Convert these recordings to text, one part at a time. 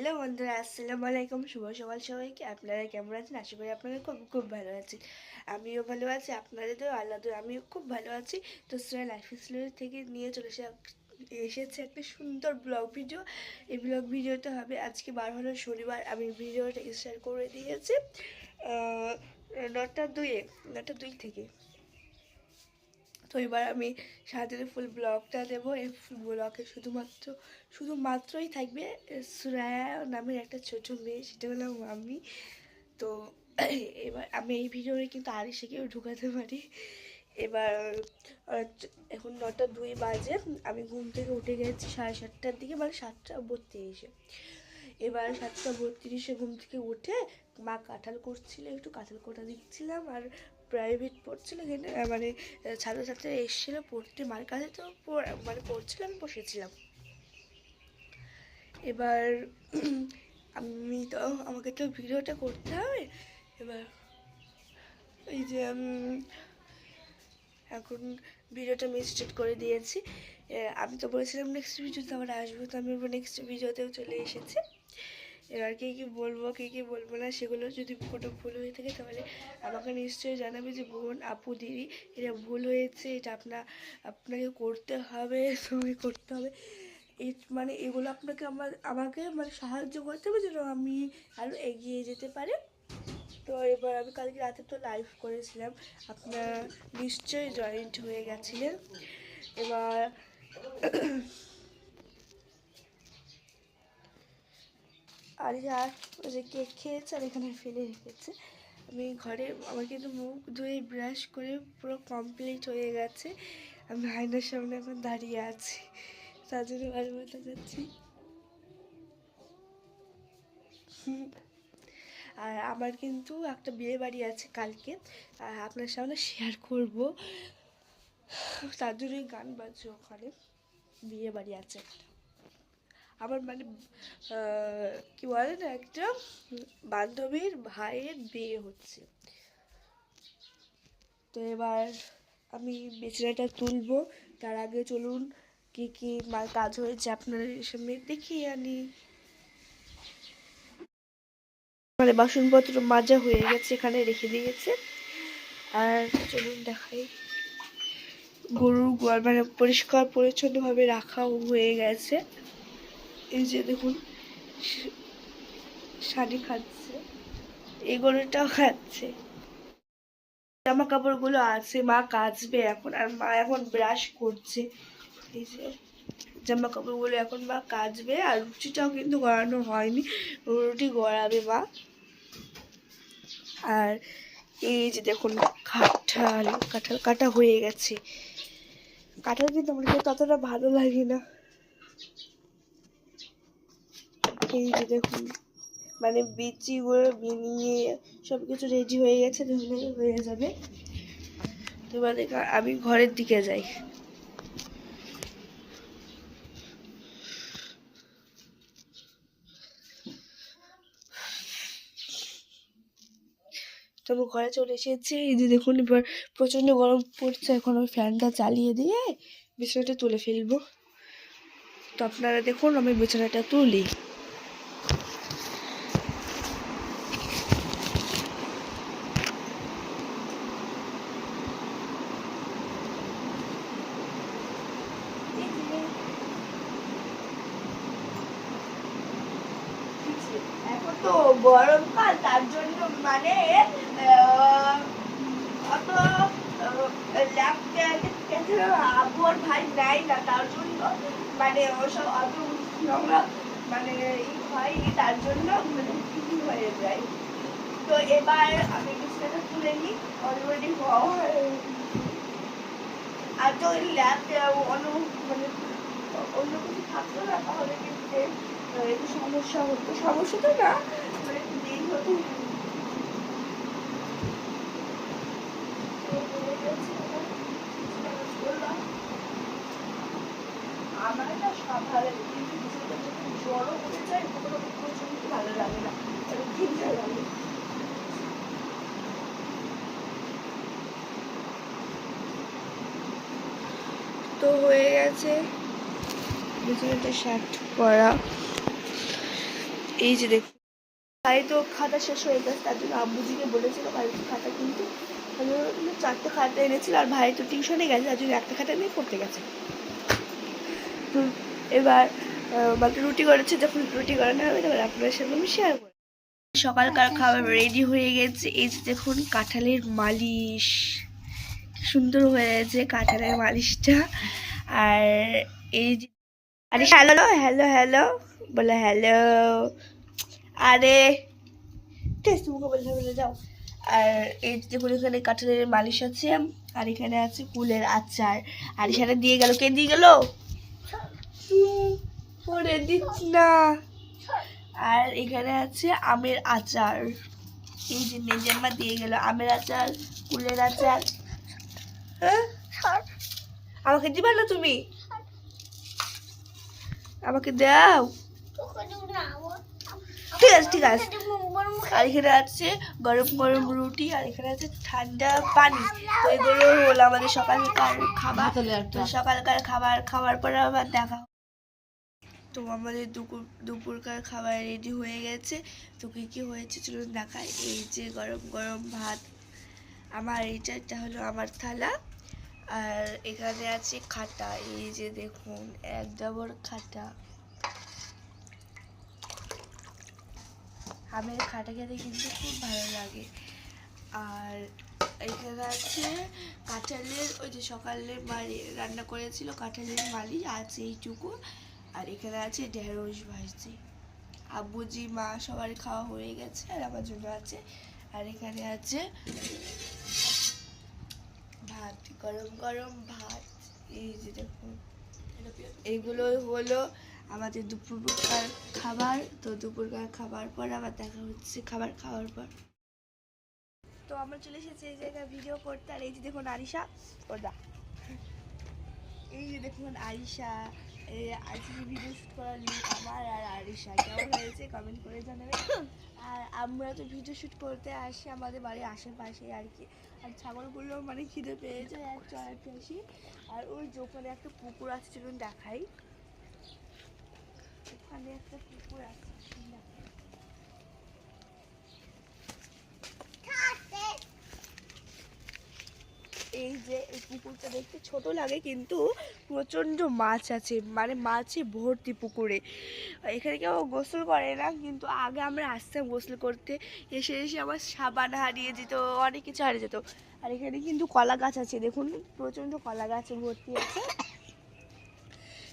Hello বন্ধুরা, আসসালামু আলাইকুম। শুভ সকাল সবাইকে। আপনারা কেমন আছেন? আশা করি আপনারা খুব খুব ভালো আছেন। আমিও ভালো আছি। আপনাদের তো আল্লাহ আমিও খুব ভালো আছি। তো শ্রেয়া লাইফ স্টোরি থেকে নিয়ে চলে এসেছে একটা সুন্দর ব্লগ ভিডিও। এই ব্লগ ভিডিওটা হবে আজকে 12 হলো শনিবার। আমি ভিডিওটা স্টার্ট করে দিয়েছি 9টা 2-এ, 9টা 2 থেকে। তো এবার আমি সারাদিনের ফুল ব্লগটা দেবো। এই ফুল ব্লগে শুধুমাত্রই থাকবে সুরায়া নামের একটা ছোট মেয়ে, সেটা হলো আমি। তো এবার আমি এই ভিডিওতে কিন্তু আরিশাকেও ঢুকাতে পারি। এবার এখন 9টা 2 বাজে। আমি ঘুম থেকে উঠে গেছি 7:30টার দিকে, মানে 7টা 32-এ। এবার 7টা 32-এ ঘুম থেকে উঠে মা কাঁঠাল করছিল, একটু কাঁঠাল কোটা দিচ্ছিলাম। আর প্রাইভেট পড়ছিল এখানে, মানে ছাত্রছাত্রীরা এসেছিলো পড়তে মার কাছে, তো মানে পড়ছিলাম, আমি বসেছিলাম। এবার আমাকে তো ভিডিওটা করতে হবে। এবার এই যে এখন ভিডিওটা আমি স্টার্ট করে দিয়েছি। আমি তো বলেছিলাম নেক্সট ভিডিওতে আবার আসবো, তো আমি নেক্সট ভিডিওতেও চলে এসেছি। এবার কী বলবো কী বলবো না, সেগুলো যদি কোনো ভুল হয়ে থাকে তাহলে আমাকে নিশ্চয়ই জানাবে যে বোন, আপু, দিদি, এটা ভুল হয়েছে, এটা আপনাকে করতে হবে, সময় করতে হবে। মানে এগুলো আমাকে মানে সাহায্য করতে হবে যেন আমি আরও এগিয়ে যেতে পারি। তো এবার আমি কালকে রাতে তো লাইভ করেছিলাম, আপনারা নিশ্চয়ই জয়েন্ট হয়ে গেছিলেন। এবার আর যে কেক খেয়েছে আর এখানে ফেলে রেখেছে। আমি ঘরে আমার কিন্তু মুখ ধুয়ে ব্রাশ করে পুরো কমপ্লিট হয়ে গেছে। আমি আয়নার সামনে এখন দাঁড়িয়ে আছি, তার জন্য ভালোবাসা যাচ্ছি। আর আমার কিন্তু একটা বিয়ে বাড়ি আছে কালকে, আপনার সামনে শেয়ার করব। তার জন্যই গান বাজছে ওখানে। বিয়ে বাড়ি আছে একটা আমার, মানে কি বলে না, একটা বান্ধবীর ভাইয়ের বিয়ে হচ্ছে। তো এবার আমি বিছানাটা তুলবো। তার আগে চলুন কি কি কাজ হয়েছে আপনার সামনে দেখিয়ে আনি। মানে বাসনপত্র মাজা হয়ে গেছে, এখানে রেখে দিয়েছে। আর চলুন দেখাই, গরুর গোয়াল মানে পরিষ্কার পরিচ্ছন্নভাবে রাখাও হয়ে গেছে। এই যে দেখুন, শাড়ি খাচ্ছে, এই গরুটাও খাচ্ছে। জামা কাপড়গুলো আছে, মা কাচবে এখন, আর মা এখন ব্রাশ করছে। এই যে জামা কাপড়গুলো এখন মা কাচবে। আর রুটিটাও কিন্তু গড়ানো হয়নি, রুটি গড়াবে মা। আর এই যে দেখুন, কাঁঠাল কাটা হয়ে গেছে। কাঁঠাল কিন্তু আমার ততটা ভালো লাগে না। এই যে দেখুন, মানে বিচিগুলো বিনিয়ে সব কিছু রেডি হয়ে গেছে, হয়ে যাবে। তো আমি ঘরের দিকে যাই। তো আমি ঘরে চলে এসেছি। এই যে দেখুন, এবার প্রচণ্ড গরম পড়ছে, এখন আমি ফ্যানটা চালিয়ে দিয়ে বিছানাটা তুলে ফেলবো। তো আপনারা দেখুন আমি বিছানাটা তুলি। এখন তো গরমকাল, তার জন্য মানে অত আবহাওয়ার ভাই নেয় না, তার জন্য মানে ওসব অত নোংরা মানে হয়নি, তার জন্য মানে ঠিকই হয়ে যায়। তো এবার আমি বিছানাটা তুলে নিই, অলরেডি আর তো ল্যাব অন্য মানে অন্য কিছু থাকতো না, তাহলে কিন্তু একটু সমস্যা তো না, মানে একটু দেরি হতো। আমার না সব ভালো লাগে, কিন্তু যখন জ্বরও হয়ে যায় তখন প্রচন্ড ভালো লাগে না, ঘিঞ্জা লাগে। তো হয়ে গেছে বিছানাটা শার্ট করা। এই যে দেখুন ভাই তো খাতা শেষ হয়ে গেছে, তার জন্য আব্বুজিকে বলেছিল বাড়িতে খাতা কিনতে, তার জন্য 4টে খাতা এনেছিল। আর ভাই তো টিউশনে গেছে, তার জন্য একটা খাতা নিয়ে পড়তে গেছে। তো এবার মানে রুটি করেছে, যখন রুটি করানো হবে তখন আপনার সাথে আমি শেয়ার করি। সকালকার খাবার রেডি হয়ে গেছে। এই যে দেখুন কাঁঠালের মালিশ, কি সুন্দর হয়েছে কাঁঠালের মালিশটা। আর এই যে আরে হ্যালো হ্যালো হ্যালো বলে হ্যালো, আরে টেস্ট মুখে বলে যাও। আর এই যে দেখুন এখানে কাঁঠালের মালিশ আছে, আর এখানে আছে কুলের আচার। আর এখানে দিয়ে গেল, কে দিয়ে গেল? পরে দিচ্ছি না। আর এখানে আছে আমের আচার, এই যে মেজেম্মা দিয়ে গেল আমের আচার, কুলের আচার। হ্যাঁ আমাকে দিবা না তুমি? আমাকে দাও। ঠিক আছে ঠিক আছে। আর এখানে আছে গরম গরম রুটি, আর এখানে আছে ঠান্ডা পানি। তো এগুলো হলো আমাদের সকালকার খাবার। তো সকালকার খাবার খাওয়ার পরে আবার দেখা। তো আমাদের দুপুরকার খাবার রেডি হয়ে গেছে। তো কী কী হয়েছে চলুন দেখাই। এই যে গরম গরম ভাত, আমার এটা হলো আমার থালা। আর এখানে আছে খাটা, এই যে দেখুন এক ডাবর খাটা। আমের খাটা খেতে কিন্তু খুব ভালো লাগে। আর এখানে আছে কাঁঠালের, ওই যে সকালে রান্না করেছিল কাঁঠালের মালিশ আছে এইটুকু। আর এখানে আছে ঢেঁড়স ভাজি। আব্বুজি মা সবার খাওয়া হয়ে গেছে, আর আমার জন্য আছে। আর এখানে আছে ভাত, গরম গরম ভাত। এই যে দেখুন এইগুলো হলো আমাদের দুপুরকার খাবার। তো দুপুরকার খাবার পর আবার দেখা হচ্ছে খাবার খাওয়ার পর। তো আমরা চলে এসেছি এই জায়গায় ভিডিও করতে। আর এই যে দেখুন আরিশা ওদা, এই যে দেখুন আরিশা, আজকে ভিডিও শ্যুট করার লিঙ্ক আমার আর আরিশা, কেমন হয়েছে কমেন্ট করে জানাবে। আর আমরা তো ভিডিও শ্যুট করতে আসি আমাদের বাড়ির আশেপাশে আর কি। আর ছাগলগুলো মানে খিদে পেয়ে যায় আর চড়াতে আসি। আর ওই যে ওখানে একটা পুকুর আছে, চলুন দেখাই। ওখানে একটা পুকুর আছে, এই যে এই পুকুরটা দেখতে ছোট লাগে কিন্তু প্রচণ্ড মাছ আছে, মানে মাছে ভর্তি পুকুরে। এখানে কেউ গোসল করে না, কিন্তু আগে আমরা আসতাম গোসল করতে, এসে এসে আমার সাবান হারিয়ে যেত, অনেক কিছু হারিয়ে যেত। আর এখানে কিন্তু কলা গাছ আছে, দেখুন প্রচণ্ড কলা গাছে ভর্তি আছে।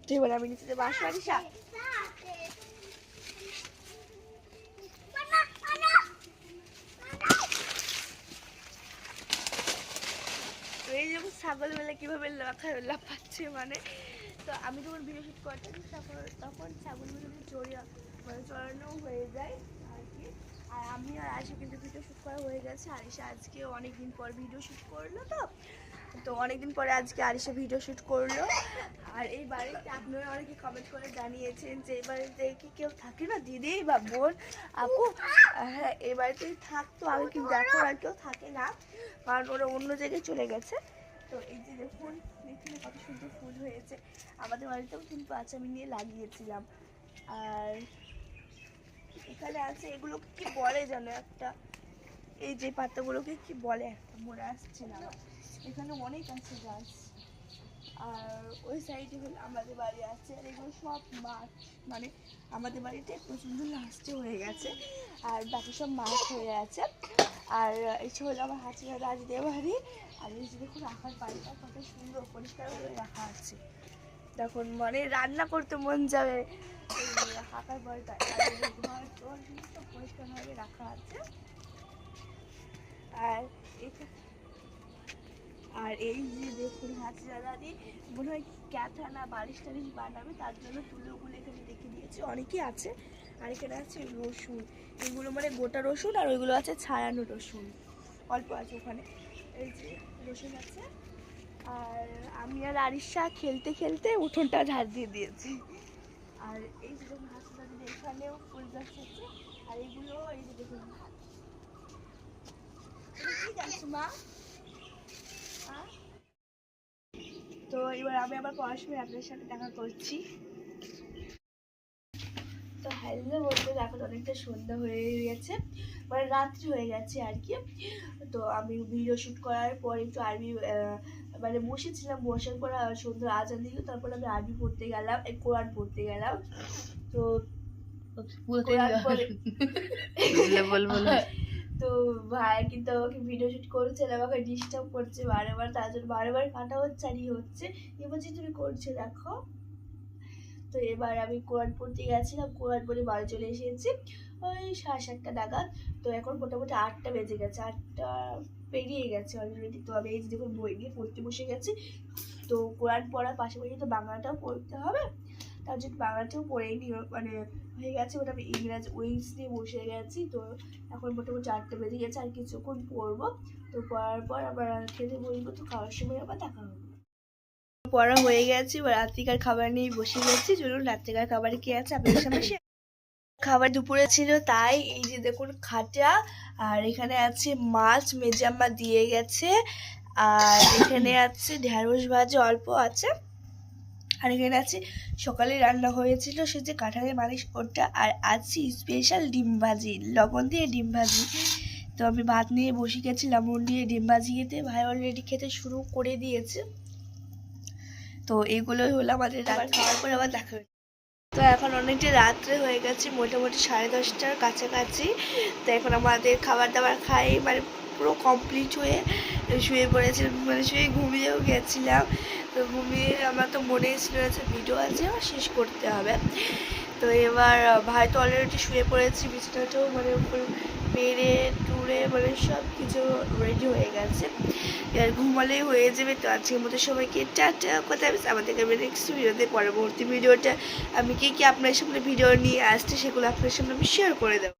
তো এবার আমি নিচে বাস আরিশা। এই যেমন ছাগলবেলা কীভাবে লাফাচ্ছে মানে। তো আমি যখন ভিডিও শ্যুট করতাম তখন ছাগলগুলো মানে চড়ানো হয়ে যায় আর কি। আর আমি আর আরিশা কিন্তু ভিডিও শ্যুট করা হয়ে গেছে। আরিশা আজকে অনেকদিন পর ভিডিও শ্যুট করলো, তো অনেকদিন পরে আজকে আরিশা ভিডিও শ্যুট করলো। আর এই বাড়িতে আপনারা অনেকে কমেন্ট করে জানিয়েছেন যে এই বাড়িতে কি কেউ থাকে না, দিদি বা বোন আপু। হ্যাঁ এই বাড়িতেই থাকতো আগে, কিন্তু এখন আর কেউ থাকে না, কারণ ওরা অন্য জায়গায় চলে গেছে। তো এই যে দেখুন এখানে কত সুন্দর ফুল হয়েছে, আমাদের বাড়িতেও কিন্তু আছে, আমি নিয়ে লাগিয়েছিলাম। আর এখানে আছে এগুলোকে কি বলে যেন একটা, এই যে পাতাগুলোকে কি বলে একটা মনে আসছে না আমার। এখানে অনেক আছে গাছ। আর ওই সাইডে হলো আমাদের বাড়ি আছে। আর এগুলো সব মাছ, মানে আমাদের বাড়িতে প্রচণ্ড লাস্টে হয়ে গেছে, আর বাকি সব মাছ হয়ে আছে। আর এই হলো আমার হাসিনা রাজদের বাড়ি। আর এই যে দেখুন রাখার বাড়িটা কত সুন্দর পরিষ্কার করে রাখা আছে, দেখুন মানে রান্না করতে মন যাবে এই হাঁকার বাড়িটা। ঘর তোর সব পরিষ্কারভাবে রাখা আছে। আর আর এই যে দেখুন হাসিনা দাদি মনে হয় ক্যাথা না বালিশ টালিশ বানাবে, তার জন্য তুলোগুলো এখানে রেখে দিয়েছে, অনেকেই আছে। আর এখানে আছে রসুন, এগুলো মানে গোটা রসুন, আর ওইগুলো আছে ছাড়ানো রসুন, অল্প আছে ওখানে। এই যে রসুন আছে। আর আমি আর আরিশা খেলতে খেলতে উঠোনটা ঝাড় দিয়ে দিয়েছি। আর এই যে দেখুন হাসিনা দাদি এখানেও ফুল গাছ আছে। আর এগুলো এই যে দেখুন কি গাছ মা। তো এবার আমি আবার পড়াশোনায় আপনাদের সাথে দেখা করছি। তো হ্যালো বন্ধুরা, এখন অনেকটা সন্ধ্যা হয়ে গেছে, মানে রাত্রি হয়ে গেছে আর কি। তো আমি ভিডিও শ্যুট করার পর একটু আরবি মানে বসেছিলাম, বসার পর সন্ধ্যার আজান দিল, তারপর আমি আরবি পড়তে গেলাম, কোরআন পড়তে গেলাম। তো কোরআন পড়ে তো ভাই কিন্তু আমাকে ভিডিও শ্যুট করছে, আমাকে ডিস্টার্ব করছে বারবার, তার জন্য বারবার কাটা হচ্ছে আর হচ্ছে। এবার যে তুমি করছে দেখো। তো এবার আমি কোরআন পড়তে গেছিলাম, কোরআন পড়ে বাড়ি চলে এসেছি ওই 7:30 নাগাদ। তো এখন মোটামুটি 8টা বেজে গেছে, 8টা পেরিয়ে গেছে অলরেডি। তো আমি এই যে দেখুন বই নিয়ে পড়তে বসে গেছি। তো কোরআন পড়ার পাশাপাশি তো বাংলাটাও পড়তে হবে, তার জন্য বাংলাটাও পড়েই নি মানে হয়ে গেছে। ওটা আমি ইংরাজি উইংস নিয়ে বসে গেছি। তো এখন মোটামুটি 8টা বেজে গেছে, আর কিছুক্ষণ পড়বো। তো পড়ার পর আবার খেতে বলবো, তো খাওয়ার সময় আবার দেখা হবে। পড়া হয়ে গেছে, এবার রাত্রিকার খাবার নিয়ে বসে গেছি। চলুন রাত্রিকার খাবারে কি আছে আপনাদের সামনে খাবার দুপুরে ছিল তাই। এই যে দেখুন খাটা, আর এখানে আছে মাছ মেজাম্মা দিয়ে গেছে, আর এখানে আছে ঢেঁড়স ভাজি অল্প আছে, আর এখানে আছে সকালে রান্না হয়েছিল সে যে কাঁঠালের মালিশ ওটা, আর আছে স্পেশাল ডিম ভাজি, লবণ দিয়ে ডিম ভাজি। তো আমি ভাত নিয়ে বসে গেছি লবণ দিয়ে ডিম ভাজি খেতে, ভাই অলরেডি খেতে শুরু করে দিয়েছে। তো এগুলোই হলো আমাদের রাত, খাওয়ার পর আবার দেখা হয়েছে। তো এখন অনেকটা রাত্রে হয়ে গেছে, মোটামুটি 10:30টার কাছাকাছি। তো এখন আমাদের খাবার দাবার খাই মানে পুরো কমপ্লিট হয়ে শুয়ে পড়েছিলাম, মানে শুয়ে ঘুমিয়েও গেছিলাম। তো ঘুমিয়ে আমার তো মনে ছিল যে ভিডিও আছে আমার শেষ করতে হবে। তো এবার ভাই তো অলরেডি শুয়ে পড়েছি, বিছানাটাও মানে মেরে টুরে মানে সব কিছু রেডি হয়ে গেছে, এবার ঘুমালেই হয়ে যাবে। তো আজকের মতো সবাইকে টাটা, কথা আমাদেরকে আমি নেক্সট ভিডিওতে পরবর্তী ভিডিওটা আমি কি আপনার সামনে ভিডিও নিয়ে আসছি সেগুলো আপনার সামনে আমি শেয়ার করে দেবো।